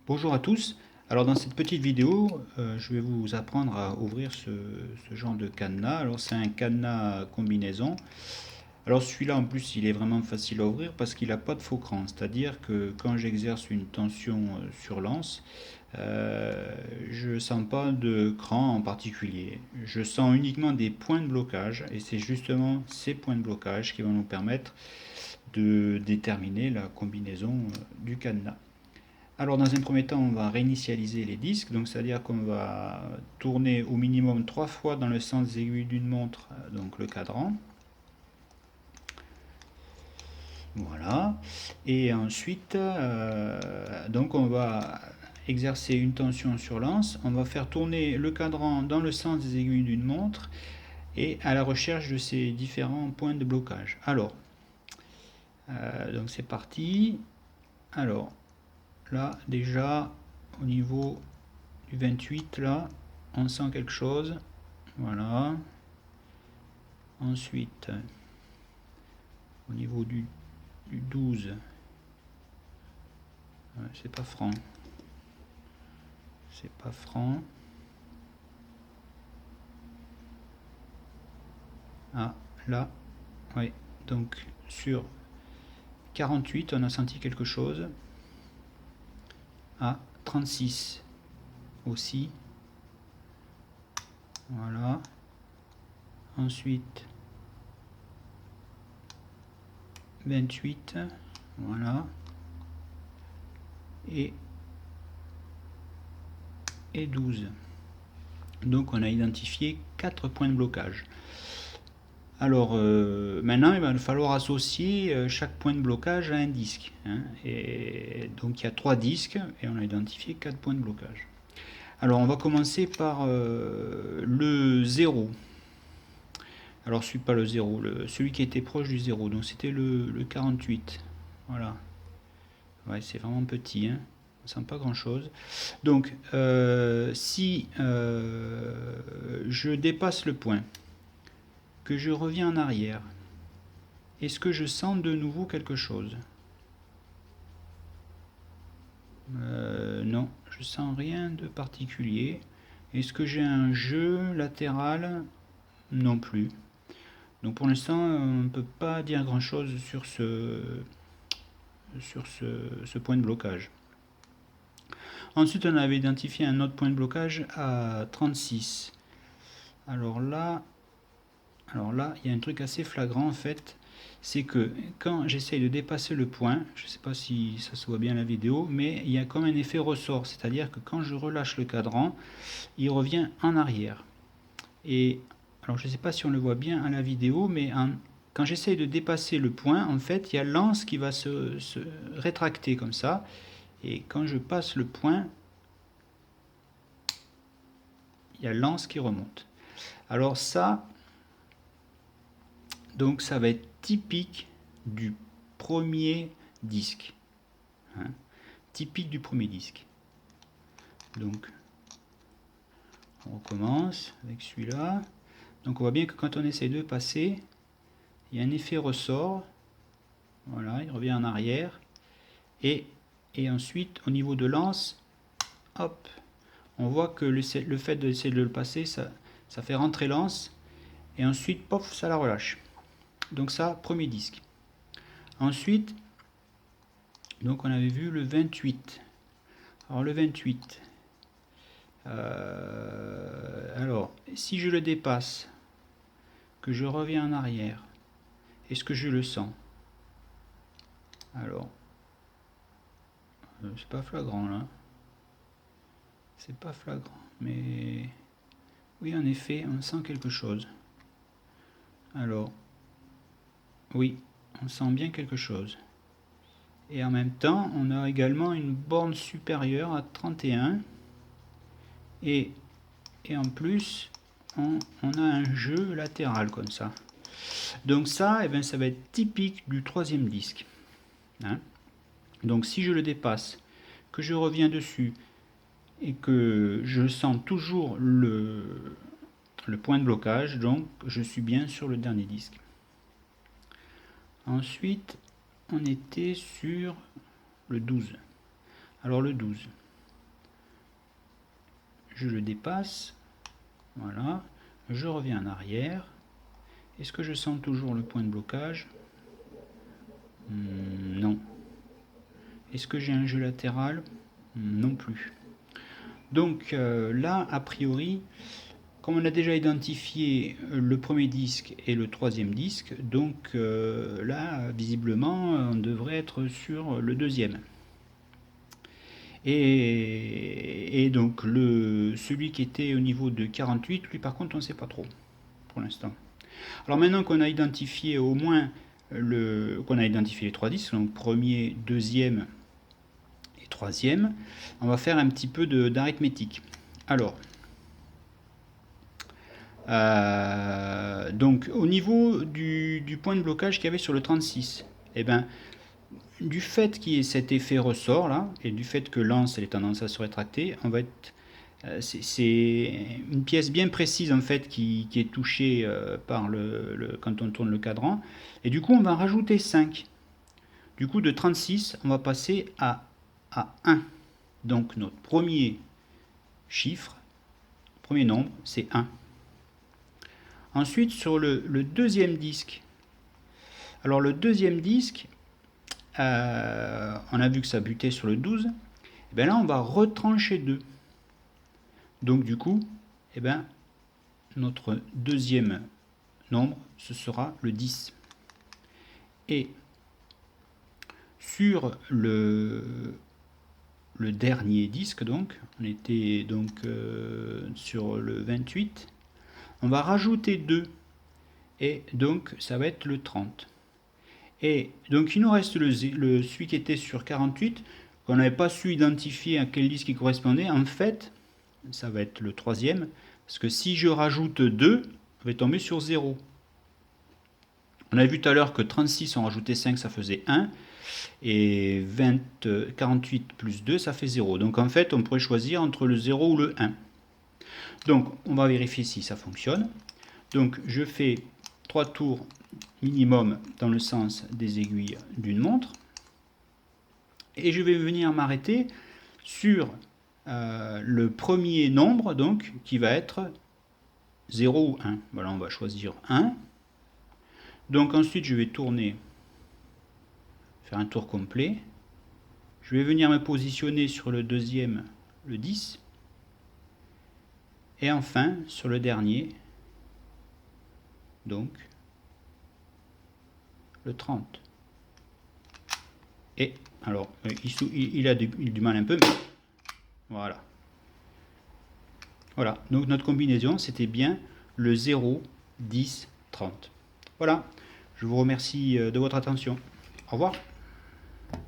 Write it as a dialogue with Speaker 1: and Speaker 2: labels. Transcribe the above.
Speaker 1: Bonjour à tous. Alors dans cette petite vidéo, je vais vous apprendre à ouvrir ce genre de cadenas. Alors c'est un cadenas combinaison. Alors celui-là en plus il est vraiment facile à ouvrir parce qu'il n'a pas de faux cran. C'est-à-dire que quand j'exerce une tension sur l'anse, je ne sens pas de cran en particulier. Je sens uniquement des points de blocage et c'est justement ces points de blocage qui vont nous permettre de déterminer la combinaison du cadenas. Alors dans un premier temps, on va réinitialiser les disques, donc c'est-à-dire qu'on va tourner au minimum 3 fois dans le sens des aiguilles d'une montre, donc le cadran. Voilà. Et ensuite, donc on va exercer une tension sur l'anse, on va faire tourner le cadran dans le sens des aiguilles d'une montre et à la recherche de ces différents points de blocage. Alors, donc c'est parti. Alors, là déjà au niveau du 28 là on sent quelque chose, voilà. Ensuite au niveau du 12, c'est pas franc, c'est pas franc. Ah là, oui, donc sur 48 on a senti quelque chose. Ah, 36 aussi, voilà. Ensuite 28, voilà. Et 12. Donc on a identifié 4 points de blocage. Alors maintenant il va falloir associer chaque point de blocage à un disque, hein. Et donc il y a 3 disques et on a identifié 4 points de blocage. Alors on va commencer par le 0. Alors celui pas le 0, celui qui était proche du 0, donc c'était le 48. Voilà. Ouais, c'est vraiment petit, hein. On sent pas grand chose. Donc si je dépasse le point, que je reviens en arrière, est-ce que je sens de nouveau quelque chose? Non, je sens rien de particulier. Est-ce que j'ai un jeu latéral? Non plus. Donc pour l'instant, on ne peut pas dire grand-chose sur ce point de blocage. Ensuite, on avait identifié un autre point de blocage à 36. Alors là, il y a un truc assez flagrant en fait. C'est que quand j'essaye de dépasser le point, je ne sais pas si ça se voit bien la vidéo, mais il y a comme un effet ressort, c'est-à-dire que quand je relâche le cadran, il revient en arrière. Et alors je ne sais pas si on le voit bien à la vidéo, mais quand j'essaye de dépasser le point, en fait, il y a l'anse qui va se rétracter comme ça, et quand je passe le point, il y a l'anse qui remonte. Alors ça, donc ça va être typique du premier disque, hein, typique du premier disque. Donc on recommence avec celui-là. Donc on voit bien que quand on essaie de passer, il y a un effet ressort. Voilà, il revient en arrière. Et ensuite au niveau de l'anse, hop, on voit que le fait d'essayer de le passer, ça fait rentrer l'anse. Et ensuite, pof, ça la relâche. Donc ça, premier disque. Ensuite, donc on avait vu le 28. Alors le 28, alors si je le dépasse, que je reviens en arrière, est-ce que je le sens? Alors, c'est pas flagrant là. C'est pas flagrant, mais oui, en effet, on sent quelque chose. Alors, oui, on sent bien quelque chose. Et en même temps, on a également une borne supérieure à 31. Et en plus, on a un jeu latéral comme ça. Donc ça, eh bien, ça va être typique du troisième disque, hein. Donc si je le dépasse, que je reviens dessus et que je sens toujours le point de blocage, donc je suis bien sur le dernier disque. Ensuite, on était sur le 12. Alors le 12. je le dépasse. Voilà. Je reviens en arrière. Est-ce que je sens toujours le point de blocage? Non. Est-ce que j'ai un jeu latéral? Non plus. Donc là, a priori, comme on a déjà identifié le premier disque et le troisième disque, donc là, visiblement, on devrait être sur le deuxième. Et donc celui qui était au niveau de 48, lui par contre on ne sait pas trop pour l'instant. Alors maintenant qu'on a identifié au moins qu'on a identifié les trois disques, donc premier, deuxième et troisième, on va faire un petit peu d'arithmétique. Alors, donc au niveau du point de blocage qu'il y avait sur le 36, eh ben, du fait qu'il y ait cet effet ressort là, et du fait que l'anse elle ait tendance à se rétracter, on va être c'est une pièce bien précise en fait qui est touchée par quand on tourne le cadran, et du coup on va rajouter 5. Du coup de 36 on va passer à 1. Donc notre premier chiffre, premier nombre, c'est 1. Ensuite sur le deuxième disque, alors le deuxième disque, on a vu que ça butait sur le 12, et bien là on va retrancher 2. Donc du coup, eh ben, notre deuxième nombre, ce sera le 10. Et sur le dernier disque, donc, on était donc sur le 28, on va rajouter 2. Et donc ça va être le 30. Et donc il nous reste celui qui était sur 48, qu'on n'avait pas su identifier à quel disque il correspondait. En fait, ça va être le troisième, parce que si je rajoute 2, on va tomber sur 0. On a vu tout à l'heure que 36, on rajoutait 5, ça faisait 1, et 48 plus 2, ça fait 0. Donc en fait, on pourrait choisir entre le 0 ou le 1. Donc on va vérifier si ça fonctionne. Donc je fais 3 tours minimum dans le sens des aiguilles d'une montre, et je vais venir m'arrêter sur le premier nombre, donc qui va être 0 ou 1. Voilà, on va choisir 1. Donc ensuite je vais tourner, faire un tour complet. Je vais venir me positionner sur le deuxième, le 10, et enfin sur le dernier, donc le 30. Et alors il a du mal un peu, mais voilà. Voilà, donc notre combinaison, c'était bien le 0, 10, 30. Voilà, je vous remercie de votre attention. Au revoir.